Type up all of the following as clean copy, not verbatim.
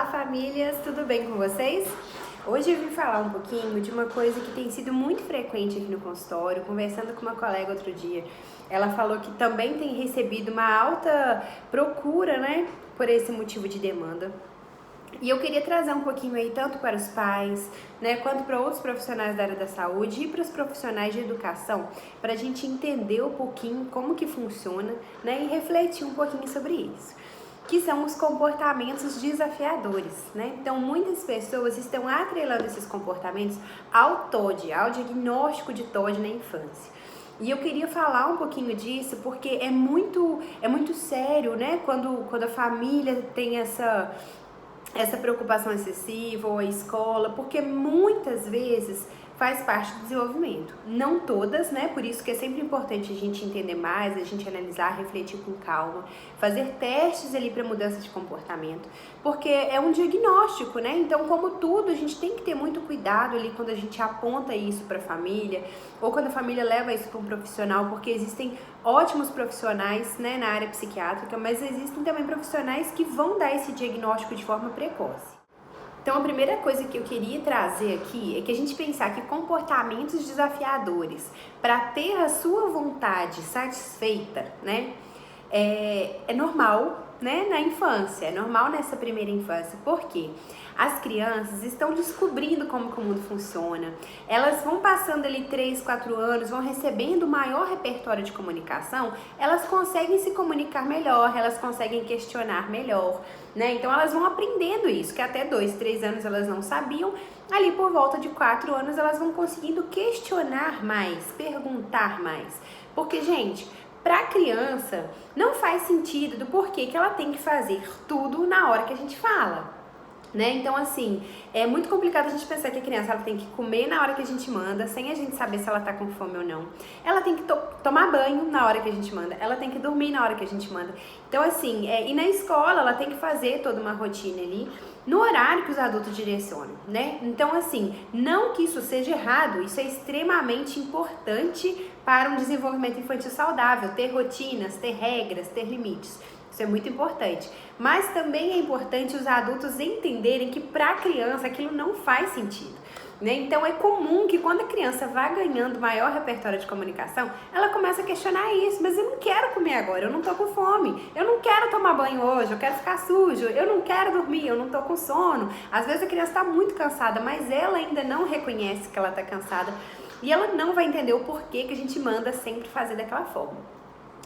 Olá famílias, tudo bem com vocês? Hoje eu vim falar um pouquinho de uma coisa que tem sido muito frequente aqui no consultório, conversando com uma colega outro dia. Ela falou que também tem recebido uma alta procura, né, por esse motivo de demanda. E eu queria trazer um pouquinho aí tanto para os pais, né, quanto para outros profissionais da área da saúde e para os profissionais de educação, para a gente entender um pouquinho como que funciona, né, e refletir um pouquinho sobre isso, que são os comportamentos desafiadores, né? Então, muitas pessoas estão atrelando esses comportamentos ao TOD, ao diagnóstico de TOD na infância. E eu queria falar um pouquinho disso porque é muito sério, né? Quando a família tem essa preocupação excessiva ou a escola, porque muitas vezes faz parte do desenvolvimento. Não todas, né? Por isso que é sempre importante a gente entender mais, a gente analisar, refletir com calma, fazer testes ali para mudança de comportamento, porque é um diagnóstico, né? Então, como tudo, a gente tem que ter muito cuidado ali quando a gente aponta isso para a família ou quando a família leva isso para um profissional, porque existem ótimos profissionais, né, na área psiquiátrica, mas existem também profissionais que vão dar esse diagnóstico de forma precoce. Então, a primeira coisa que eu queria trazer aqui é que a gente pensar que comportamentos desafiadores para ter a sua vontade satisfeita, né, é normal, né, na infância, é normal nessa primeira infância. Por quê? As crianças estão descobrindo como que o mundo funciona, elas vão passando ali 3, 4 anos, vão recebendo maior repertório de comunicação, elas conseguem se comunicar melhor, elas conseguem questionar melhor, né? Então elas vão aprendendo isso, que até 2, 3 anos elas não sabiam, ali por volta de 4 anos elas vão conseguindo questionar mais, perguntar mais, porque, gente, para a criança não faz sentido do porquê que ela tem que fazer tudo na hora que a gente fala, né? Então, assim, é muito complicado a gente pensar que a criança ela tem que comer na hora que a gente manda, sem a gente saber se ela tá com fome ou não. Ela tem que tomar banho na hora que a gente manda, ela tem que dormir na hora que a gente manda. Então, assim, e na escola ela tem que fazer toda uma rotina ali, no horário que os adultos direcionam, né? Então, assim, não que isso seja errado, isso é extremamente importante para um desenvolvimento infantil saudável, ter rotinas, ter regras, ter limites. Isso é muito importante. Mas também é importante os adultos entenderem que para a criança aquilo não faz sentido, né? Então é comum que quando a criança vai ganhando maior repertório de comunicação, ela começa a questionar isso, mas eu não quero comer agora, eu não tô com fome, eu não quero tomar banho hoje, eu quero ficar sujo, eu não quero dormir, eu não tô com sono. Às vezes a criança está muito cansada, mas ela ainda não reconhece que ela está cansada e ela não vai entender o porquê que a gente manda sempre fazer daquela forma.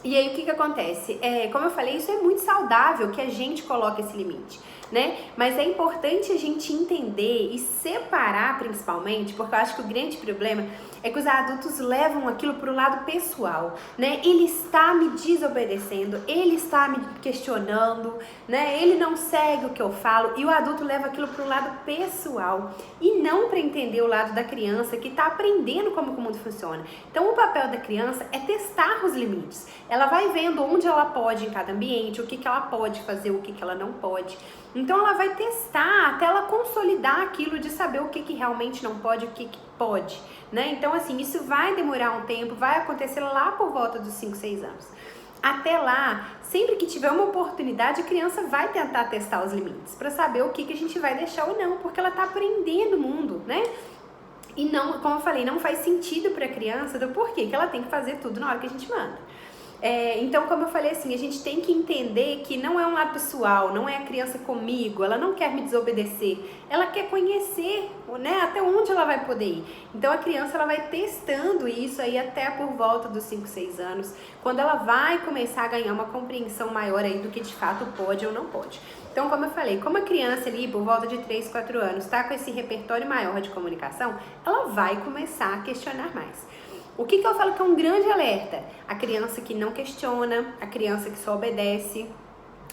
E aí o que acontece? Como eu falei, isso é muito saudável que a gente coloque esse limite, né? Mas é importante a gente entender e separar principalmente, porque eu acho que o grande problema é que os adultos levam aquilo para o lado pessoal, né? Ele está me desobedecendo, ele está me questionando, né? Ele não segue o que eu falo e o adulto leva aquilo para o lado pessoal e não para entender o lado da criança que está aprendendo como que o mundo funciona. Então o papel da criança é testar os limites. Ela vai vendo onde ela pode em cada ambiente, o que ela pode fazer, o que ela não pode. Então ela vai testar até ela consolidar aquilo de saber o que realmente não pode, o que pode, né? Então, assim, isso vai demorar um tempo, vai acontecer lá por volta dos 5, 6 anos. Até lá, sempre que tiver uma oportunidade, a criança vai tentar testar os limites para saber o que a gente vai deixar ou não, porque ela está aprendendo o mundo, né? E não, como eu falei, não faz sentido para a criança do porquê que ela tem que fazer tudo na hora que a gente manda. Então, como eu falei assim, a gente tem que entender que não é um lado pessoal, não é a criança comigo, ela não quer me desobedecer, ela quer conhecer, né, até onde ela vai poder ir. Então a criança ela vai testando isso aí até por volta dos 5, 6 anos, quando ela vai começar a ganhar uma compreensão maior aí do que de fato pode ou não pode. Então, como eu falei, como a criança ali por volta de 3, 4 anos está com esse repertório maior de comunicação, ela vai começar a questionar mais. O que eu falo que é um grande alerta? A criança que não questiona, a criança que só obedece,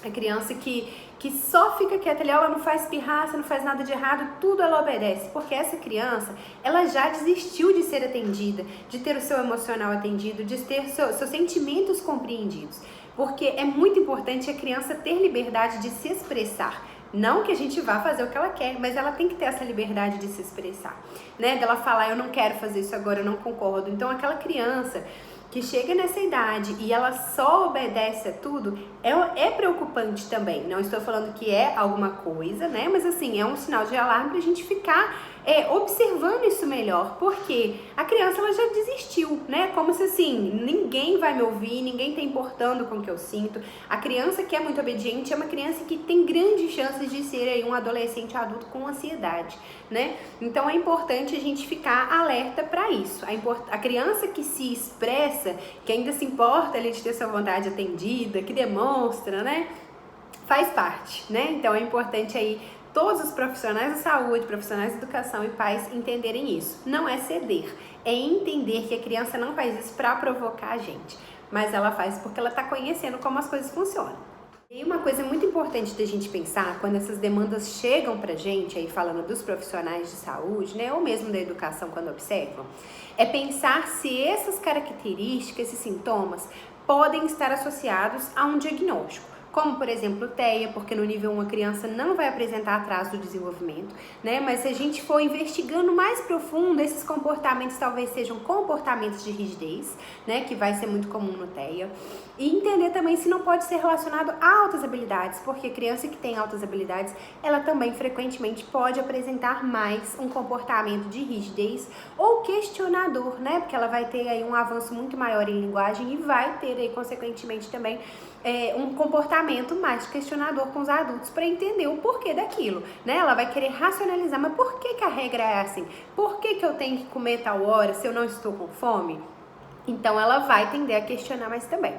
a criança que só fica quieta ali, ela não faz pirraça, não faz nada de errado, tudo ela obedece, porque essa criança, ela já desistiu de ser atendida, de ter o seu emocional atendido, de ter seus sentimentos compreendidos, porque é muito importante a criança ter liberdade de se expressar. Não que a gente vá fazer o que ela quer, mas ela tem que ter essa liberdade de se expressar, né? Dela falar, eu não quero fazer isso agora, eu não concordo. Então, aquela criança que chega nessa idade e ela só obedece a tudo, é preocupante também. Não estou falando que é alguma coisa, né? Mas assim, é um sinal de alarme pra gente ficar observando isso melhor, porque a criança ela já desistiu, né? Como se assim, ninguém vai me ouvir, ninguém tá importando com o que eu sinto. A criança que é muito obediente é uma criança que tem grandes chances de ser aí um adolescente adulto com ansiedade, né? Então é importante a gente ficar alerta para isso. A criança que se expressa, que ainda se importa ali de ter sua vontade atendida, que demonstra, né? Faz parte, né? Então é importante aí todos os profissionais da saúde, profissionais da educação e pais entenderem isso. Não é ceder, é entender que a criança não faz isso para provocar a gente, mas ela faz porque ela está conhecendo como as coisas funcionam. E uma coisa muito importante da gente pensar quando essas demandas chegam pra gente, aí falando dos profissionais de saúde, né, ou mesmo da educação quando observam, é pensar se essas características e sintomas podem estar associados a um diagnóstico. Como, por exemplo, TEA, porque no nível 1 a criança não vai apresentar atraso do desenvolvimento, né? Mas se a gente for investigando mais profundo, esses comportamentos talvez sejam comportamentos de rigidez, né? Que vai ser muito comum no TEA. E entender também se não pode ser relacionado a altas habilidades, porque a criança que tem altas habilidades, ela também frequentemente pode apresentar mais um comportamento de rigidez ou questionador, né? Porque ela vai ter aí um avanço muito maior em linguagem e vai ter aí, consequentemente, também um comportamento mais questionador com os adultos para entender o porquê daquilo, né? Ela vai querer racionalizar, mas por que a regra é assim? Por que eu tenho que comer tal hora se eu não estou com fome? Então ela vai tender a questionar mais também.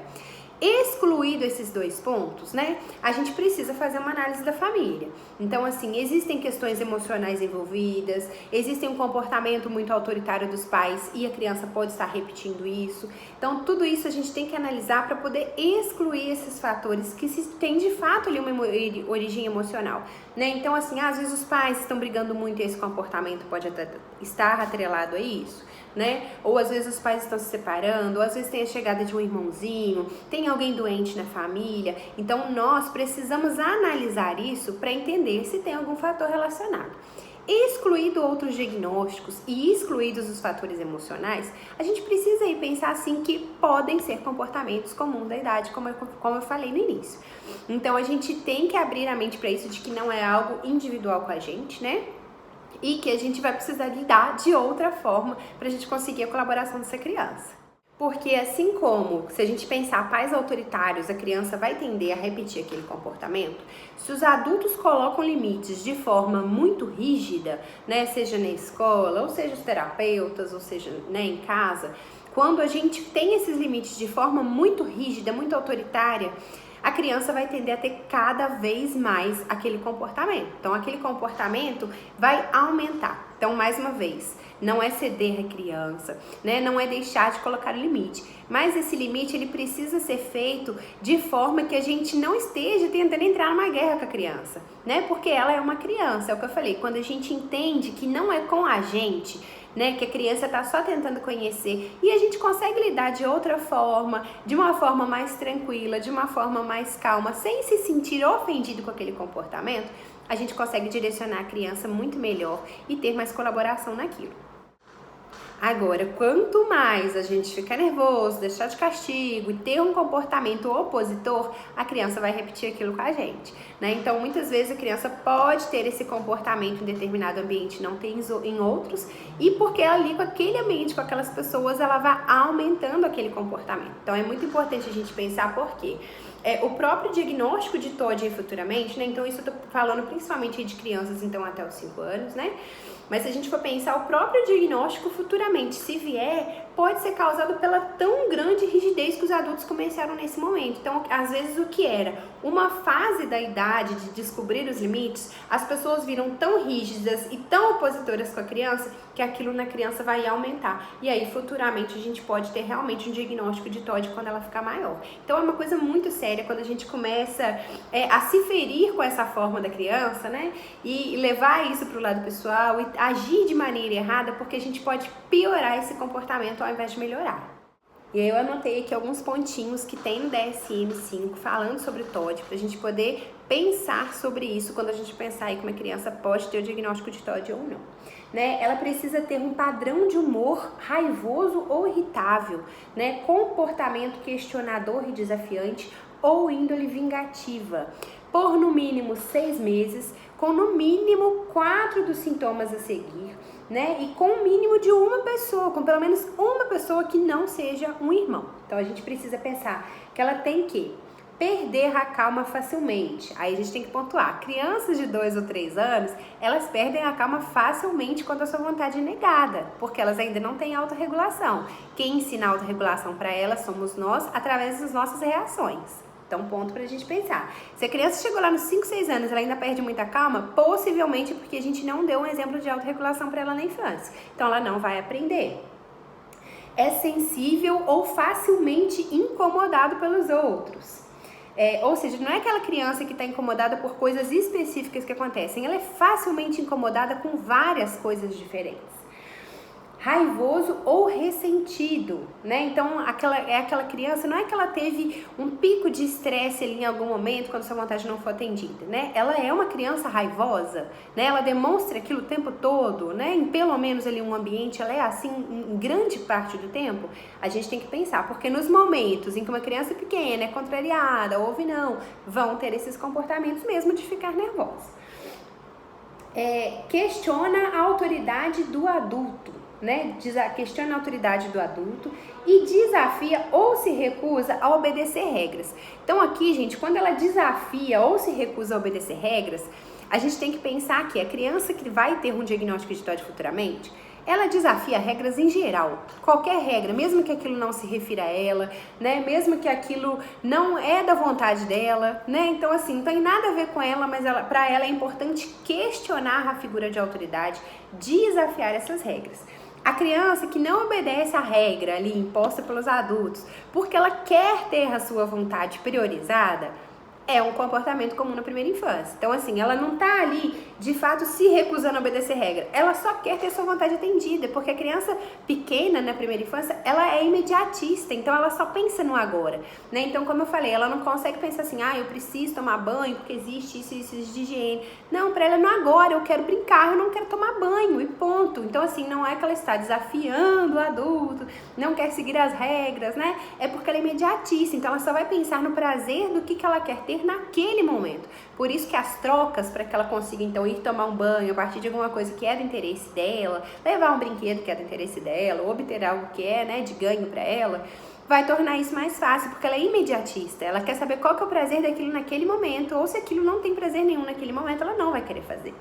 Excluído esses dois pontos, né, a gente precisa fazer uma análise da família. Então, assim, existem questões emocionais envolvidas, existe um comportamento muito autoritário dos pais e a criança pode estar repetindo isso. Então, tudo isso a gente tem que analisar para poder excluir esses fatores que tem de fato ali uma origem emocional, né? Então, assim, às vezes os pais estão brigando muito e esse comportamento pode até estar atrelado a isso, né? Ou às vezes os pais estão se separando, ou às vezes tem a chegada de um irmãozinho, tem alguém doente na família. Então nós precisamos analisar isso para entender se tem algum fator relacionado. Excluído outros diagnósticos e excluídos os fatores emocionais, a gente precisa aí pensar assim que podem ser comportamentos comuns da idade, como eu falei no início. Então a gente tem que abrir a mente para isso, de que não é algo individual com a gente, né? E que a gente vai precisar lidar de outra forma para a gente conseguir a colaboração dessa criança. Porque assim como, se a gente pensar pais autoritários, a criança vai tender a repetir aquele comportamento, se os adultos colocam limites de forma muito rígida, né, seja na escola, ou seja os terapeutas, ou seja, né, em casa, quando a gente tem esses limites de forma muito rígida, muito autoritária, a criança vai tender a ter cada vez mais aquele comportamento. Então, aquele comportamento vai aumentar. Então, mais uma vez, não é ceder a criança, né? Não é deixar de colocar o limite. Mas esse limite, ele precisa ser feito de forma que a gente não esteja tentando entrar numa guerra com a criança, né? Porque ela é uma criança, é o que eu falei. Quando a gente entende que não é com a gente, né, que a criança está só tentando conhecer e a gente consegue lidar de outra forma, de uma forma mais tranquila, de uma forma mais calma, sem se sentir ofendido com aquele comportamento, a gente consegue direcionar a criança muito melhor e ter mais colaboração naquilo. Agora, quanto mais a gente ficar nervoso, deixar de castigo e ter um comportamento opositor, a criança vai repetir aquilo com a gente, né? Então, muitas vezes a criança pode ter esse comportamento em determinado ambiente, não tem em outros, e porque ali com aquele ambiente, com aquelas pessoas, ela vai aumentando aquele comportamento. Então, é muito importante a gente pensar por quê. O próprio diagnóstico de TOD futuramente, né? Então, isso eu tô falando principalmente de crianças, então, até os 5 anos, né? Mas se a gente for pensar, o próprio diagnóstico futuramente, se vier, pode ser causado pela tão grande rigidez que os adultos começaram nesse momento. Então, às vezes, o que era uma fase da idade de descobrir os limites, as pessoas viram tão rígidas e tão opositoras com a criança, que aquilo na criança vai aumentar. E aí, futuramente, a gente pode ter realmente um diagnóstico de TOD quando ela ficar maior. Então, é uma coisa muito séria quando a gente começa a se ferir com essa forma da criança, né? E levar isso para o lado pessoal e agir de maneira errada, porque a gente pode piorar esse comportamento ao invés de melhorar. E aí eu anotei aqui alguns pontinhos que tem no DSM-5 falando sobre o TOD, para a gente poder pensar sobre isso quando a gente pensar aí que uma criança pode ter o diagnóstico de TOD ou não. Né? Ela precisa ter um padrão de humor raivoso ou irritável, né? Comportamento questionador e desafiante ou índole vingativa, por no mínimo 6 meses, com no mínimo 4 dos sintomas a seguir, né? E com o mínimo de uma pessoa, com pelo menos uma pessoa que não seja um irmão. Então a gente precisa pensar que ela tem que perder a calma facilmente. Aí a gente tem que pontuar. Crianças de 2 ou 3 anos, elas perdem a calma facilmente quando a sua vontade é negada, porque elas ainda não têm autorregulação. Quem ensina a autorregulação para elas somos nós, através das nossas reações. Então, ponto pra gente pensar. Se a criança chegou lá nos 5, 6 anos e ela ainda perde muita calma, possivelmente porque a gente não deu um exemplo de autorregulação para ela na infância. Então, ela não vai aprender. É sensível ou facilmente incomodado pelos outros. Ou seja, não é aquela criança que está incomodada por coisas específicas que acontecem. Ela é facilmente incomodada com várias coisas diferentes. Raivoso ou ressentido, né? Então, aquela criança, não é que ela teve um pico de estresse ali em algum momento quando sua vontade não foi atendida, né? Ela é uma criança raivosa, né? Ela demonstra aquilo o tempo todo, né? Em pelo menos ali um ambiente, ela é assim em grande parte do tempo. A gente tem que pensar, porque nos momentos em que uma criança pequena é contrariada, ouve não, vão ter esses comportamentos mesmo de ficar nervosa. Questiona a autoridade do adulto. Né? Questiona a autoridade do adulto e desafia ou se recusa a obedecer regras. Então aqui, gente, quando ela desafia ou se recusa a obedecer regras, a gente tem que pensar que a criança que vai ter um diagnóstico de TOD futuramente, ela desafia regras em geral, qualquer regra, mesmo que aquilo não se refira a ela, né? Mesmo que aquilo não é da vontade dela, né? Então assim, não tem nada a ver com ela, mas para ela é importante questionar a figura de autoridade, desafiar essas regras. A criança que não obedece à regra ali imposta pelos adultos, porque ela quer ter a sua vontade priorizada, é um comportamento comum na primeira infância. Então, assim, ela não tá ali, de fato, se recusando a obedecer regra. Ela só quer ter sua vontade atendida, porque a criança pequena, na primeira infância, ela é imediatista, então ela só pensa no agora, né? Então, como eu falei, ela não consegue pensar assim, eu preciso tomar banho, porque existe isso de higiene. Não, pra ela é no agora, eu quero brincar, eu não quero tomar banho, e ponto. Então, assim, não é que ela está desafiando o adulto, não quer seguir as regras, né? É porque ela é imediatista, então ela só vai pensar no prazer do que ela quer ter naquele momento. Por isso que as trocas, para que ela consiga então ir tomar um banho a partir de alguma coisa que é do interesse dela, levar um brinquedo que é do interesse dela, ou obter algo que é, né, de ganho para ela, vai tornar isso mais fácil, porque ela é imediatista. Ela quer saber qual que é o prazer daquilo naquele momento, ou se aquilo não tem prazer nenhum naquele momento, ela não vai querer fazer.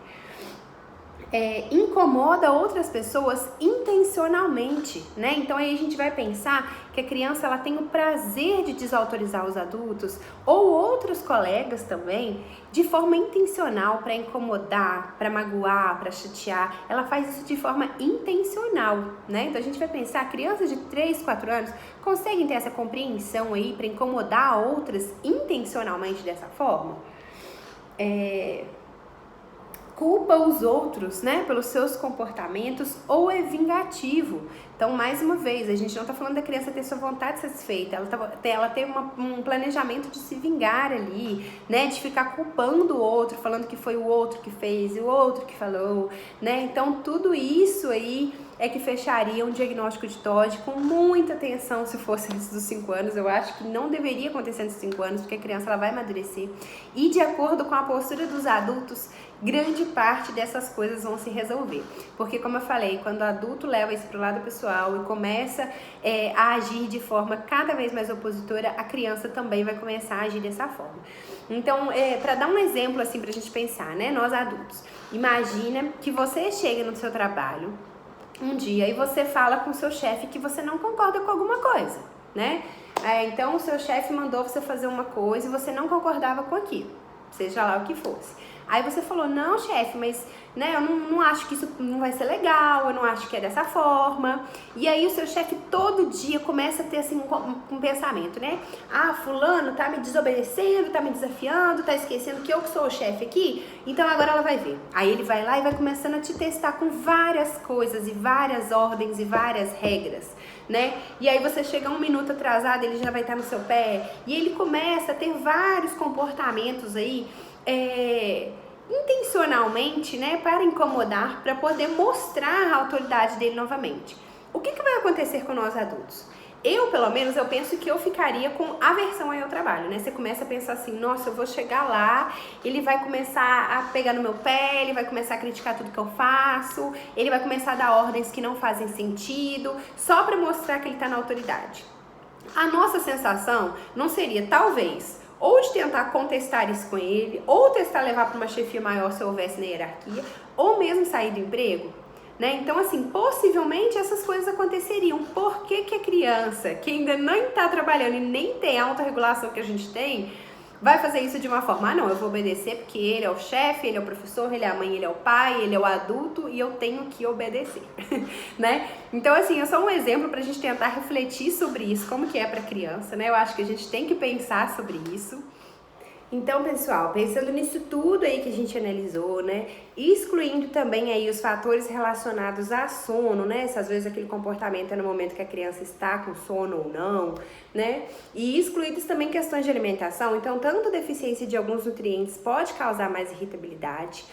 Incomoda outras pessoas intencionalmente, né? Então aí a gente vai pensar que a criança ela tem o prazer de desautorizar os adultos ou outros colegas também de forma intencional para incomodar, para magoar, para chatear. Ela faz isso de forma intencional, né? Então a gente vai pensar, crianças de 3, 4 anos conseguem ter essa compreensão aí para incomodar outras intencionalmente dessa forma? Culpa os outros, né, pelos seus comportamentos ou é vingativo. Então, mais uma vez, a gente não está falando da criança ter sua vontade satisfeita, ela tem um planejamento de se vingar ali, né, de ficar culpando o outro, falando que foi o outro que fez e o outro que falou, né, então tudo isso aí é que fecharia um diagnóstico de TOD com muita atenção se fosse antes dos 5 anos. Eu acho que não deveria acontecer antes dos 5 anos, porque a criança ela vai amadurecer. E de acordo com a postura dos adultos, grande parte dessas coisas vão se resolver. Porque, como eu falei, quando o adulto leva isso para o lado pessoal e começa a agir de forma cada vez mais opositora, a criança também vai começar a agir dessa forma. Então, para dar um exemplo assim pra gente pensar, né, nós adultos, imagina que você chega no seu trabalho um dia e você fala com o seu chefe que você não concorda com alguma coisa, né? Então o seu chefe mandou você fazer uma coisa e você não concordava com aquilo, seja lá o que fosse. Aí você falou, não, chefe, mas né, eu não acho que isso não vai ser legal, eu não acho que é dessa forma. E aí o seu chefe todo dia começa a ter assim um pensamento, né? Fulano tá me desobedecendo, tá me desafiando, tá esquecendo que eu que sou o chefe aqui, então agora ela vai ver. Aí ele vai lá e vai começando a te testar com várias coisas e várias ordens e várias regras, né? E aí você chega 1 minuto atrasado, ele já vai estar no seu pé, e ele começa a ter vários comportamentos aí intencionalmente, né, para incomodar, para poder mostrar a autoridade dele novamente. O que vai acontecer com nós adultos? Eu, pelo menos, eu penso que eu ficaria com aversão ao trabalho, né? Você começa a pensar assim, nossa, eu vou chegar lá, ele vai começar a pegar no meu pé, ele vai começar a criticar tudo que eu faço, ele vai começar a dar ordens que não fazem sentido, só para mostrar que ele tá na autoridade. A nossa sensação não seria, talvez, ou de tentar contestar isso com ele, ou tentar levar para uma chefia maior se houvesse na hierarquia, ou mesmo sair do emprego, né? Então, assim, possivelmente essas coisas aconteceriam. Por que a criança que ainda nem está trabalhando e nem tem a autorregulação que a gente tem, vai fazer isso de uma forma, não, eu vou obedecer porque ele é o chefe, ele é o professor, ele é a mãe, ele é o pai, ele é o adulto e eu tenho que obedecer, né? Então, assim, é só um exemplo pra gente tentar refletir sobre isso, como que é pra criança, né? Eu acho que a gente tem que pensar sobre isso. Então, pessoal, pensando nisso tudo aí que a gente analisou, né, excluindo também aí os fatores relacionados a sono, né, se às vezes aquele comportamento é no momento que a criança está com sono ou não, né, e excluídos também questões de alimentação. Então, tanto a deficiência de alguns nutrientes pode causar mais irritabilidade,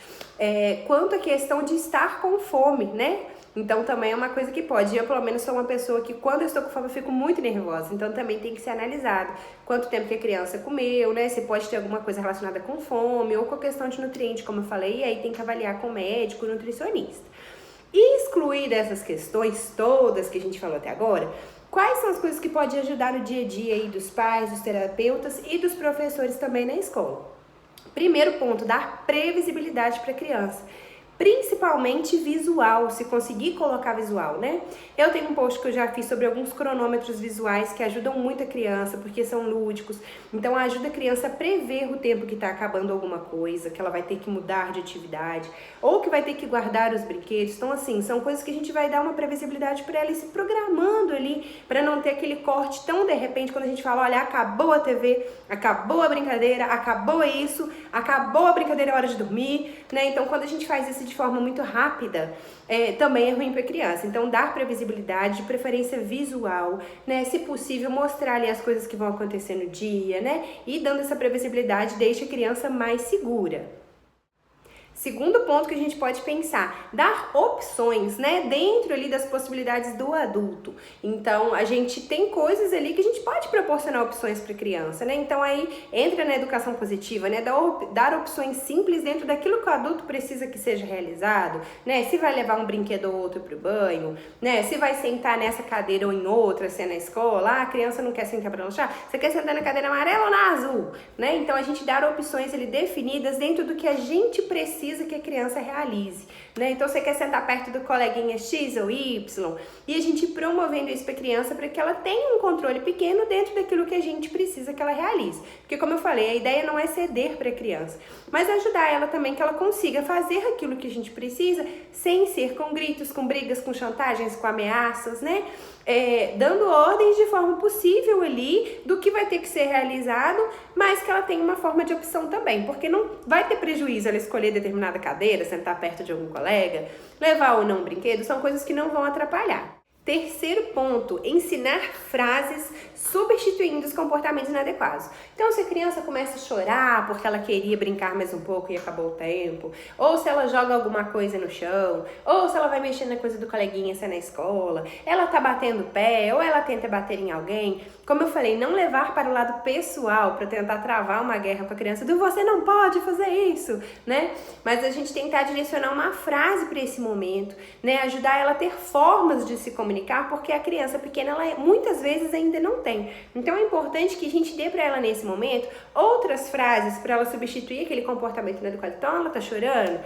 quanto a questão de estar com fome, né. Então também é uma coisa que pode. Eu, pelo menos, sou uma pessoa que quando eu estou com fome eu fico muito nervosa. Então também tem que ser analisado quanto tempo que a criança comeu, né? Se pode ter alguma coisa relacionada com fome ou com a questão de nutriente, como eu falei. E aí tem que avaliar com o médico, nutricionista. E excluir dessas questões todas que a gente falou até agora, quais são as coisas que podem ajudar no dia a dia aí dos pais, dos terapeutas e dos professores também na escola? Primeiro ponto, dar previsibilidade para a criança. Principalmente visual, se conseguir colocar visual, né? Eu tenho um post que eu já fiz sobre alguns cronômetros visuais que ajudam muito a criança, porque são lúdicos. Então ajuda a criança a prever o tempo que tá acabando alguma coisa, que ela vai ter que mudar de atividade, ou que vai ter que guardar os brinquedos. Então, assim, são coisas que a gente vai dar uma previsibilidade para ela ir se programando ali, para não ter aquele corte tão de repente, quando a gente fala, olha, acabou a TV, acabou a brincadeira, acabou isso, acabou a brincadeira, é hora de dormir, né? Então, quando a gente faz isso de forma muito rápida, também é ruim para a criança. Então, dar previsibilidade, de preferência visual, né? Se possível, mostrar ali as coisas que vão acontecer no dia, né? E dando essa previsibilidade, deixa a criança mais segura. Segundo ponto que a gente pode pensar, dar opções, né, dentro ali das possibilidades do adulto. Então, a gente tem coisas ali que a gente pode proporcionar opções para a criança, né? Então, aí entra na educação positiva, né, dar opções simples dentro daquilo que o adulto precisa que seja realizado, né? Se vai levar um brinquedo ou outro para o banho, né? Se vai sentar nessa cadeira ou em outra, se é na escola, a criança não quer sentar para lanchar, você quer sentar na cadeira amarela ou na azul, né? Então, a gente dar opções ali definidas dentro do que a gente precisa que a criança realize, né? Então você quer sentar perto do coleguinha X ou Y e a gente promovendo isso para a criança para que ela tenha um controle pequeno dentro daquilo que a gente precisa que ela realize. Porque como eu falei, a ideia não é ceder para a criança, mas ajudar ela também que ela consiga fazer aquilo que a gente precisa sem ser com gritos, com brigas, com chantagens, com ameaças, né? Dando ordens de forma possível ali do que vai ter que ser realizado, mas que ela tenha uma forma de opção também, porque não vai ter prejuízo ela escolher determinada cadeira, sentar perto de algum colega, levar ou não um brinquedo, são coisas que não vão atrapalhar. Terceiro ponto, ensinar frases substituindo os comportamentos inadequados. Então, se a criança começa a chorar porque ela queria brincar mais um pouco e acabou o tempo, ou se ela joga alguma coisa no chão, ou se ela vai mexer na coisa do coleguinha, se é na escola, ela tá batendo o pé, ou ela tenta bater em alguém, como eu falei, não levar para o lado pessoal, para tentar travar uma guerra com a criança, do você não pode fazer isso, né? Mas a gente tentar direcionar uma frase para esse momento, né? Ajudar ela a ter formas de se comunicar, porque a criança pequena, ela muitas vezes ainda não tem. Então é importante que a gente dê para ela nesse momento outras frases para ela substituir aquele comportamento inadequado. Então ela tá chorando,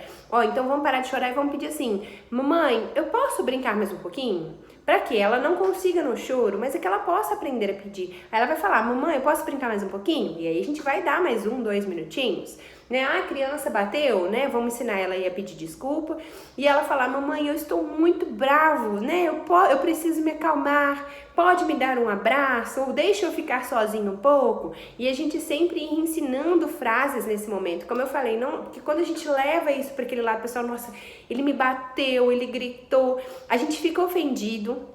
então vamos parar de chorar e vamos pedir assim: mamãe, eu posso brincar mais um pouquinho? Para que ela não consiga no choro, mas é que ela possa aprender a pedir. Aí ela vai falar: mamãe, eu posso brincar mais um pouquinho? E aí a gente vai dar mais 2 minutinhos, né? A criança bateu, né? Vamos ensinar ela aí a pedir desculpa. E ela falar: mamãe, eu estou muito bravo, né? Eu preciso me acalmar. Pode me dar um abraço? Ou deixa eu ficar sozinho um pouco? E a gente sempre ir ensinando frases nesse momento. Como eu falei, não, porque quando a gente leva isso para aquele lado, pessoal, nossa, ele me bateu, ele gritou, a gente fica ofendido.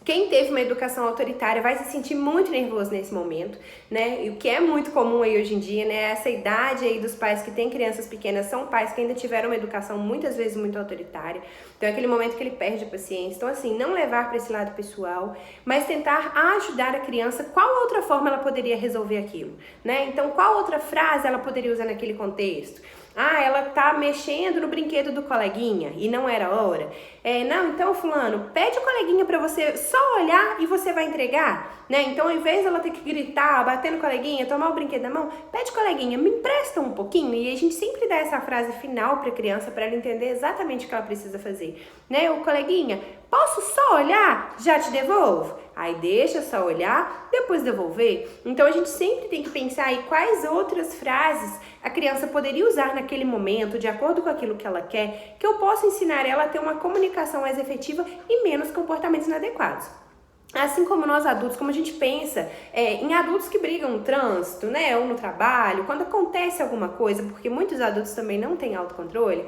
Quem teve uma educação autoritária vai se sentir muito nervoso nesse momento, né? E o que é muito comum aí hoje em dia, né? Essa idade aí dos pais que têm crianças pequenas são pais que ainda tiveram uma educação muitas vezes muito autoritária. Então é aquele momento que ele perde a paciência. Então assim, não levar para esse lado pessoal, mas tentar ajudar a criança. Qual outra forma ela poderia resolver aquilo, né? Então qual outra frase ela poderia usar naquele contexto? Ah, ela tá mexendo no brinquedo do coleguinha e não era hora. Não, então fulano, pede o coleguinha pra você só olhar e você vai entregar, né? Então ao invés dela ter que gritar, bater no coleguinha, tomar o brinquedo da mão, pede coleguinha, me empresta um pouquinho. E a gente sempre dá essa frase final pra criança pra ela entender exatamente o que ela precisa fazer, né? O coleguinha, posso só olhar? Já te devolvo? Aí deixa só olhar, depois devolver. Então a gente sempre tem que pensar aí quais outras frases a criança poderia usar naquele momento, de acordo com aquilo que ela quer, que eu posso ensinar ela a ter uma comunicação mais efetiva e menos comportamentos inadequados. Assim como nós adultos, como a gente pensa em adultos que brigam no trânsito, né, ou no trabalho, quando acontece alguma coisa, porque muitos adultos também não têm autocontrole,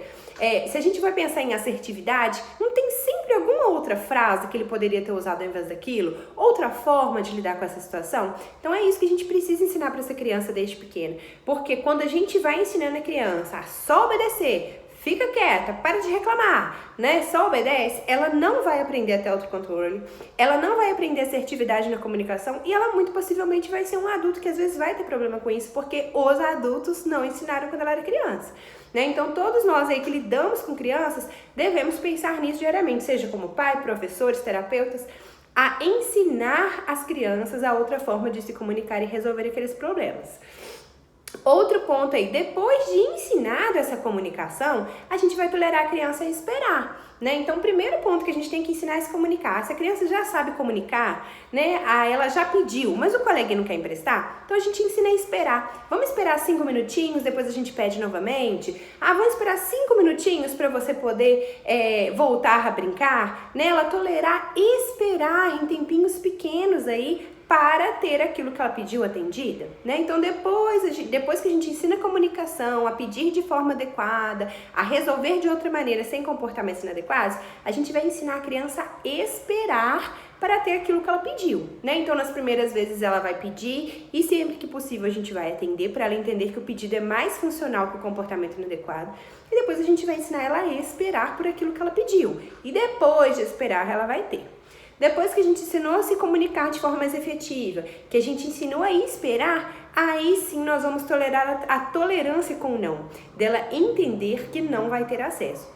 se a gente vai pensar em assertividade, não tem sempre alguma outra frase que ele poderia ter usado ao invés daquilo? Outra forma de lidar com essa situação? Então é isso que a gente precisa ensinar para essa criança desde pequena, porque quando a gente vai ensinando a criança a só obedecer, fica quieta, para de reclamar, né? Só obedece, ela não vai aprender a ter autocontrole, ela não vai aprender assertividade na comunicação e ela muito possivelmente vai ser um adulto que às vezes vai ter problema com isso, porque os adultos não ensinaram quando ela era criança, né? Então todos nós aí que lidamos com crianças devemos pensar nisso diariamente, seja como pai, professores, terapeutas, a ensinar as crianças a outra forma de se comunicar e resolver aqueles problemas. Outro ponto aí, depois de ensinado essa comunicação, a gente vai tolerar a criança a esperar, né? Então, o primeiro ponto que a gente tem que ensinar é se comunicar. Se a criança já sabe comunicar, né? Ela já pediu, mas o coleguinha não quer emprestar, então a gente ensina a esperar. Vamos esperar 5 minutinhos, depois a gente pede novamente. Vamos esperar 5 minutinhos para você poder voltar a brincar, né? Ela tolerar esperar em tempinhos pequenos aí, para ter aquilo que ela pediu atendida, né? Então depois que a gente ensina a comunicação, a pedir de forma adequada, a resolver de outra maneira sem comportamentos inadequados, a gente vai ensinar a criança a esperar para ter aquilo que ela pediu, né? Então nas primeiras vezes ela vai pedir e sempre que possível a gente vai atender para ela entender que o pedido é mais funcional que o comportamento inadequado. E depois a gente vai ensinar ela a esperar por aquilo que ela pediu. E depois de esperar, ela vai ter. Depois que a gente ensinou a se comunicar de forma mais efetiva, que a gente ensinou a esperar, aí sim nós vamos tolerar a tolerância com o não, dela entender que não vai ter acesso.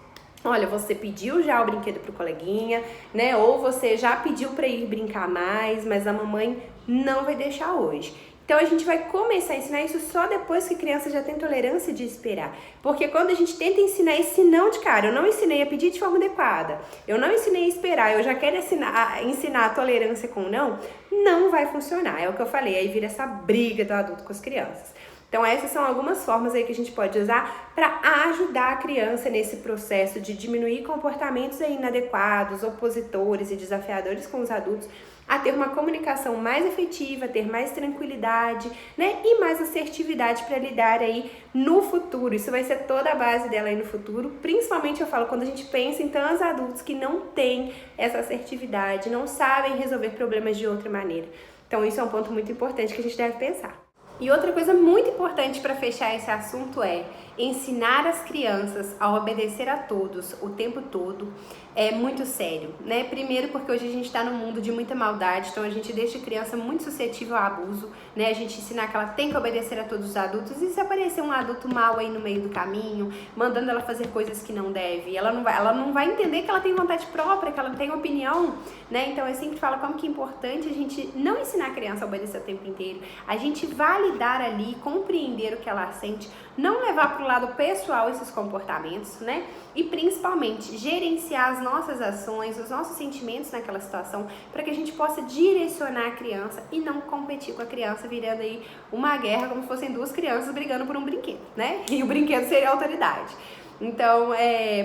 Olha, você pediu já o brinquedo pro coleguinha, né? Ou você já pediu para ir brincar mais, mas a mamãe não vai deixar hoje. Então a gente vai começar a ensinar isso só depois que a criança já tem tolerância de esperar. Porque quando a gente tenta ensinar esse não de cara, eu não ensinei a pedir de forma adequada, eu não ensinei a esperar, eu já quero ensinar a tolerância com o não, não vai funcionar. É o que eu falei, aí vira essa briga do adulto com as crianças. Então essas são algumas formas aí que a gente pode usar para ajudar a criança nesse processo de diminuir comportamentos aí inadequados, opositores e desafiadores com os adultos, a ter uma comunicação mais efetiva, ter mais tranquilidade, né? E mais assertividade para lidar aí no futuro. Isso vai ser toda a base dela aí no futuro. Principalmente eu falo quando a gente pensa em tantos adultos que não têm essa assertividade, não sabem resolver problemas de outra maneira. Então isso é um ponto muito importante que a gente deve pensar. E outra coisa muito importante para fechar esse assunto é ensinar as crianças a obedecer a todos o tempo todo é muito sério, né? Primeiro porque hoje a gente está num mundo de muita maldade, então a gente deixa a criança muito suscetível a abuso, né? A gente ensinar que ela tem que obedecer a todos os adultos e se aparecer um adulto mau aí no meio do caminho, mandando ela fazer coisas que não deve, ela não vai entender que ela tem vontade própria, que ela tem opinião, né? Então eu sempre falo como que é importante a gente não ensinar a criança a obedecer o tempo inteiro, a gente validar ali, compreender o que ela sente, não levar para o lado pessoal esses comportamentos, né? E principalmente gerenciar as nossas ações, os nossos sentimentos naquela situação, para que a gente possa direcionar a criança e não competir com a criança, virando aí uma guerra como se fossem duas crianças brigando por um brinquedo, né? E o brinquedo seria a autoridade. Então,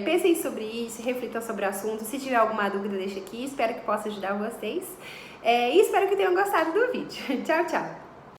pensem sobre isso, reflitam sobre o assunto. Se tiver alguma dúvida, deixa aqui. Espero que possa ajudar vocês. E espero que tenham gostado do vídeo. Tchau, tchau!